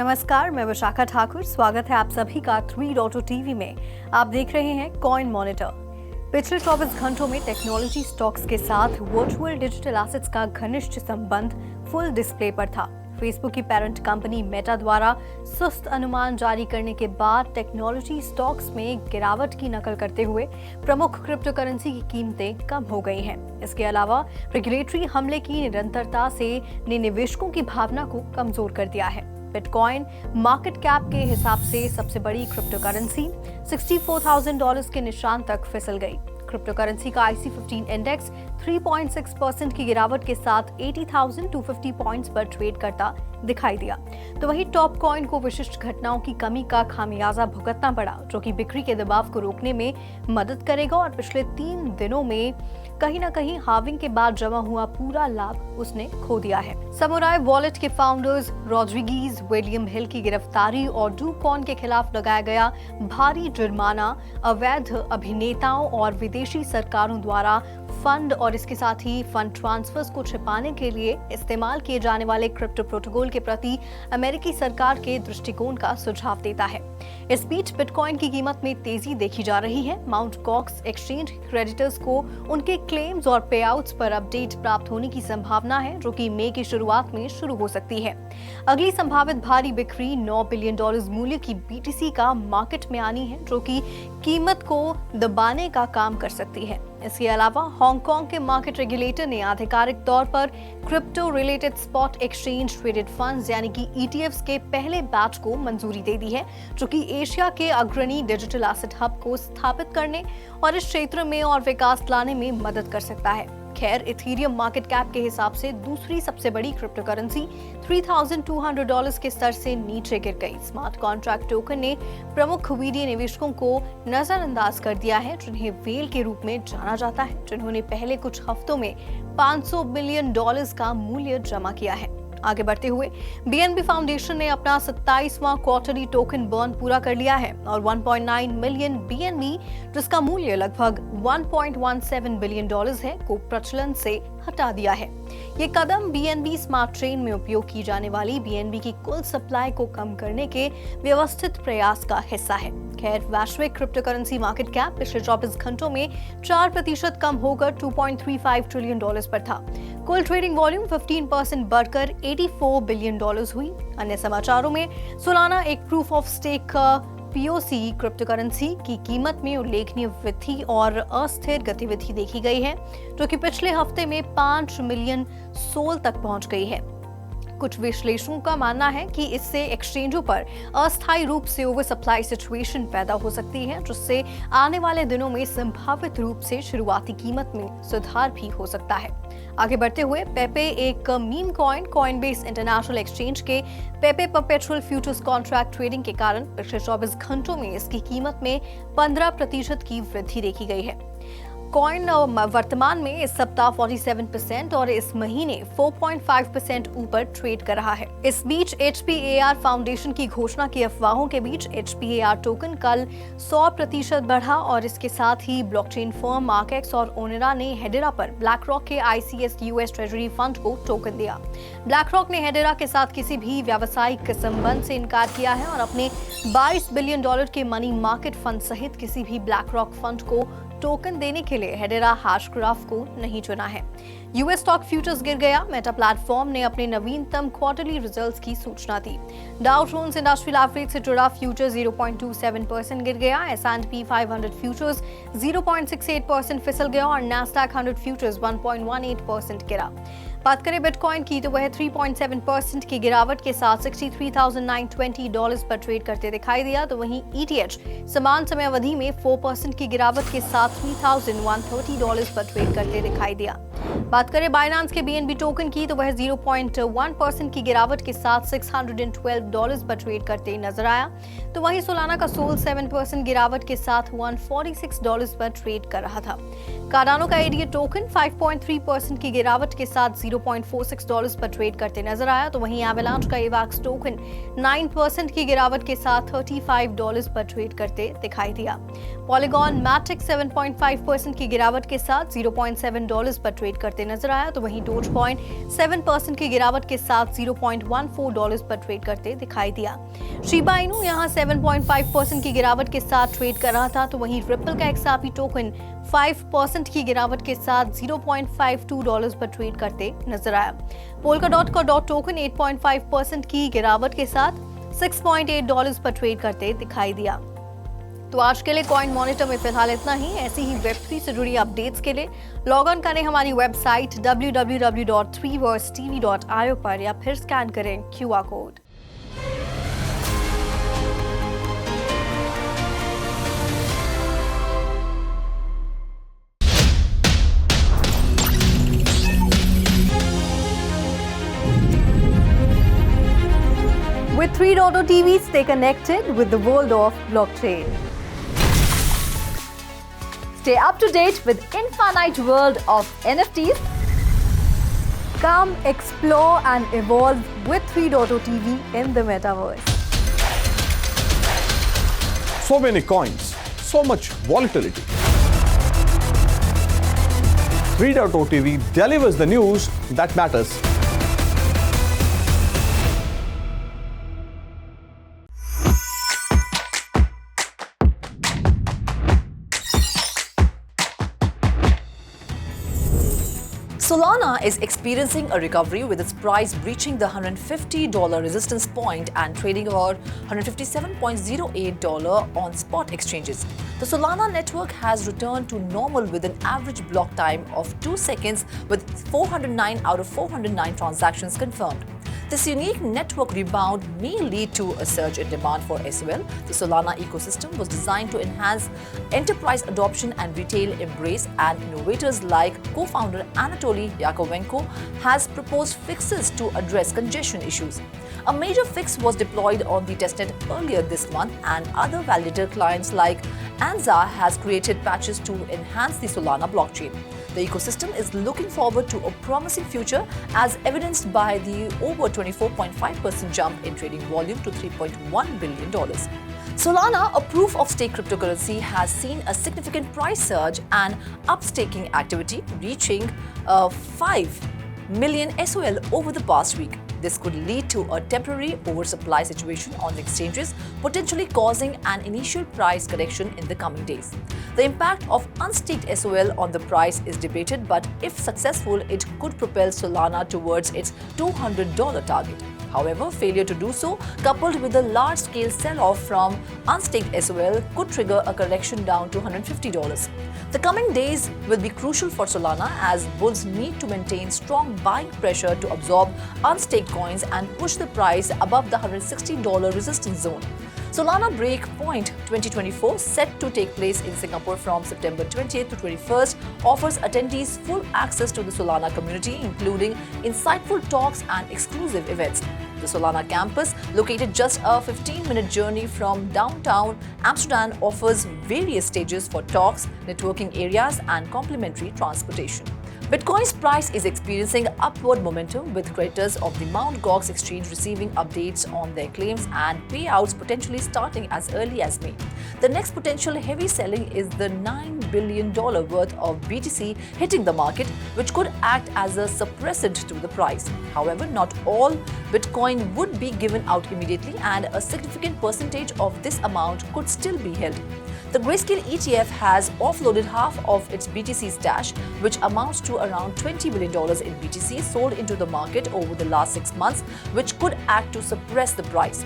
नमस्कार, मैं विशाखा ठाकुर। स्वागत है आप सभी का 3.0 टीवी में। आप देख रहे हैं कॉइन मॉनिटर। पिछले 24 घंटों में टेक्नोलॉजी स्टॉक्स के साथ वर्चुअल डिजिटल एसेट्स का घनिष्ठ संबंध फुल डिस्प्ले पर था। फेसबुक की पेरेंट कंपनी मेटा द्वारा सुस्त अनुमान जारी करने के बाद टेक्नोलॉजी स्टॉक्स में गिरावट की नकल करते हुए प्रमुख क्रिप्टो करेंसी की कीमतें कम हो गई हैं। इसके अलावा रेगुलेटरी हमले की निरंतरता ने निवेशकों की भावना को कमजोर कर दिया है। बिटकॉइन मार्केट कैप के हिसाब से सबसे बड़ी क्रिप्टो करेंसी $64,000 के निशान तक फिसल गई। क्रिप्टो करेंसी का IC15 इंडेक्स 3.6% की गिरावट के साथ 80,250 पॉइंट्स पर ट्रेड करता दिखाई दिया। तो वहीं टॉप कॉइन को विशिष्ट घटनाओं की कमी का खामियाजा भुगतना पड़ा, जो कि बिक्री के दबाव को रोकने में मदद करेगा और पिछले 3 दिनों में कहीं न कहीं हार्विंग के बाद जमा हुआ पूरा लाभ उसने खो दिया है। समुराय वॉलेट के फाउंडर्स रॉड्रिगीज विलियम हिल की गिरफ्तारी और डूकॉन के खिलाफ लगाया गया भारी जुर्माना अवैध अभिनेताओं और विदेशी सरकारों द्वारा फंड और इसके साथ ही फंड ट्रांसफर्स को छिपाने के लिए इस्तेमाल किए जाने वाले क्रिप्टो प्रोटोकॉल के प्रति अमेरिकी सरकार के दृष्टिकोण का सुझाव देता है। इस बीच बिटकॉइन की कीमत में तेजी देखी जा रही है। माउंट कॉक्स एक्सचेंज क्रेडिटर्स को उनके क्लेम्स और पे आउट्स पर अपडेट प्राप्त होने की संभावना है, जो कि मई की शुरुआत में शुरू हो सकती है। अगली संभावित भारी बिक्री $9 बिलियन मूल्य की BTC का मार्केट में आनी है, जो कि कीमत को दबाने का काम कर सकती है। इसके अलावा हांगकांग के मार्केट रेगुलेटर ने आधिकारिक तौर पर crypto related spot exchange traded funds यानी कि ETFs के पहले बैच को मंजूरी दे दी है, जो कि एशिया के अग्रणी डिजिटल एसेट हब को स्थापित करने और इस क्षेत्र में और विकास लाने में मदद कर सकता है। खैर, इथेरियम मार्केट कैप के हिसाब से दूसरी सबसे बड़ी क्रिप्टो करेंसी $3,200 के स्तर से नीचे गिर गई। स्मार्ट कॉन्ट्रैक्ट टोकन ने प्रमुख VD निवेशकों को नजरअंदाज कर दिया है, जिन्हें व्हेल के रूप में जाना जाता है, जिन्होंने पहले कुछ हफ्तों में $500 बिलियन का मूल्य जमा किया है। आगे बढ़ते हुए BNB फाउंडेशन ने अपना 27वां क्वार्टरली टोकन बर्न पूरा कर लिया है और 1.9 मिलियन BNB, जिसका मूल्य लगभग $1.17 बिलियन है, को प्रचलन से हटा दिया है। ये कदम BNB स्मार्ट चेन में उपयोग की जाने वाली BNB की कुल सप्लाई को कम करने के व्यवस्थित प्रयास का हिस्सा है। खैर, वैश्विक क्रिप्टो करेंसी मार्केट कैप पिछले 24 घंटों में 4% कम होकर $2.35 ट्रिलियन पर था। कुल ट्रेडिंग वॉल्यूम 15% बढ़कर $84 बिलियन हुई। अन्य समाचारों में सोलाना एक proof of stake POC crypto currency की कीमत में उल्लेखनीय वृद्धि और अस्थिर गतिविधि देखी गई है, जो कि पिछले हफ्ते में 5 मिलियन सोल तक पहुंच गई है। कुछ विश्लेषकों का मानना है कि इससे एक्सचेंजों पर अस्थायी रूप से ओवर सप्लाई सिचुएशन पैदा हो सकती है, जिससे आने वाले दिनों में संभावित रूप से शुरुआती कीमत में सुधार भी हो सकता है। आगे बढ़ते हुए पेपे एक meme coin Coinbase international exchange के पेपे परपेचुअल फ्यूचर्स कॉन्ट्रैक्ट ट्रेडिंग के कारण पिछले 24 घंटों में इसकी कीमत में 15% की वृद्धि देखी गई है। कॉइन वर्तमान में इस सप्ताह 47% और इस महीने 4.5% ऊपर ट्रेड कर रहा है। इस बीच HPAR फाउंडेशन की घोषणा की अफवाहों के बीच HPAR टोकन कल 100% बढ़ा और इसके साथ ही ब्लॉकचेन फर्म मार्केक्स और ओनेरा ने हेडेरा पर ब्लैकरॉक के ICS US ट्रेजरी फंड को टोकन दिया। ब्लैकरॉक ने हेडेरा के साथ किसी भी व्यावसायिक संबंध से इनकार किया है और अपने $22 बिलियन के मनी मार्केट फंड सहित किसी भी ब्लैकरॉक फंड को टोकन देने के लिए हेडेरा हैशग्राफ को नहीं चुना है। US स्टॉक फ्यूचर्स गिर गया। मेटा प्लेटफॉर्म ने अपने नवीनतम क्वार्टरली रिजल्ट्स की सूचना दी। डाउ जोन्स इंडस्ट्रियल एवरेज से जुड़ा फ्यूचर्स 0.27% गिर गया। S&P 500 फ्यूचर्स 0.68% फिसल गया और नैस्डैक 100 फ्यूचर्स 1.18% गिरा। बात करें बिटकॉइन की तो वह 3.7% की गिरावट के साथ $63,920 पर ट्रेड करते दिखाई दिया। तो वहीं ETH समान समय अवधि में 4% की गिरावट के साथ $3,130 पर ट्रेड करते दिखाई दिया। बात करें बाइनेंस के BNB टोकन की तो वह 0.1% की गिरावट के साथ $612 पर ट्रेड करते नजर आया। तो वहीं सोलाना का सोल 7% गिरावट के साथ $146 पर ट्रेड कर रहा था। कार्डानो का ADA टोकन 5.3% की गिरावट के साथ $0.46 पर ट्रेड करते नजर आया। तो वहीं एवेलांच का एवैक्स टोकन 9% की गिरावट के साथ $35 पर ट्रेड करते दिखाई दिया। पॉलीगॉन मैट्रिक 7.5% की गिरावट के साथ $0.7 पर ट्रेड ट्रेड करते नजर आया, तो वहीं डोजकॉइन 7% की गिरावट के साथ $0.14 पर ट्रेड करते दिखाई दिया। शिबा इनू यहां 7.5% की गिरावट के साथ ट्रेड कर रहा था, तो वहीं रिपल का XRP टोकन 5% की गिरावट के साथ $0.52 पर ट्रेड करते नजर आया। पोल्काडॉट का डॉट टोकन 8.5% की गिरावट के साथ $6.8 पर ट्रेड करते दिखाई दिया। तो आज के लिए कॉइन मॉनिटर में फिलहाल इतना ही। ऐसी ही वेब3 से जुड़ी अपडेट्स के लिए लॉग ऑन करें हमारी वेबसाइट www.3versetv.io पर या फिर स्कैन करें QR code. With 3.0 TV, stay connected with the world of blockchain. Stay up to date with infinite world of NFTs. Come explore and evolve with 3.0 TV in the metaverse. So many coins, so much volatility. 3.0 TV delivers the news that matters. Solana is experiencing a recovery with its price breaching the $150 resistance point and trading about $157.08 on spot exchanges. The Solana network has returned to normal with an average block time of 2 seconds with 409 out of 409 transactions confirmed. This unique network rebound may lead to a surge in demand for SOL. The Solana ecosystem was designed to enhance enterprise adoption and retail embrace, and innovators like co-founder Anatoly Yakovenko has proposed fixes to address congestion issues. A major fix was deployed on the testnet earlier this month, and other validator clients like Anza has created patches to enhance the Solana blockchain. The ecosystem is looking forward to a promising future, as evidenced by the over 24.5% jump in trading volume to $3.1 billion. Solana, a proof-of-stake cryptocurrency, has seen a significant price surge and upstaking activity, reaching 5 million SOL over the past week. This could lead to a temporary oversupply situation on exchanges, potentially causing an initial price correction in the coming days. The impact of unstaked SOL on the price is debated, but if successful, it could propel Solana towards its $200 target. However, failure to do so, coupled with a large-scale sell-off from unstaked SOL, could trigger a correction down to $150. The coming days will be crucial for Solana, as bulls need to maintain strong buying pressure to absorb unstaked coins and push the price above the $160 resistance zone. Solana Breakpoint 2024, set to take place in Singapore from September 20th to 21st, offers attendees full access to the Solana community, including insightful talks and exclusive events. The Solana campus, located just a 15-minute journey from downtown Amsterdam, offers various stages for talks, networking areas, and complimentary transportation. Bitcoin's price is experiencing upward momentum, with creators of the Mt. Gox exchange receiving updates on their claims and payouts potentially starting as early as May. The next potential heavy selling is the $9 billion worth of BTC hitting the market, which could act as a suppressant to the price. However, not all Bitcoin would be given out immediately, and a significant percentage of this amount could still be held. The Grayscale ETF has offloaded half of its BTC stash, which amounts to around $20 billion in BTC sold into the market over the last 6 months, which could act to suppress the price.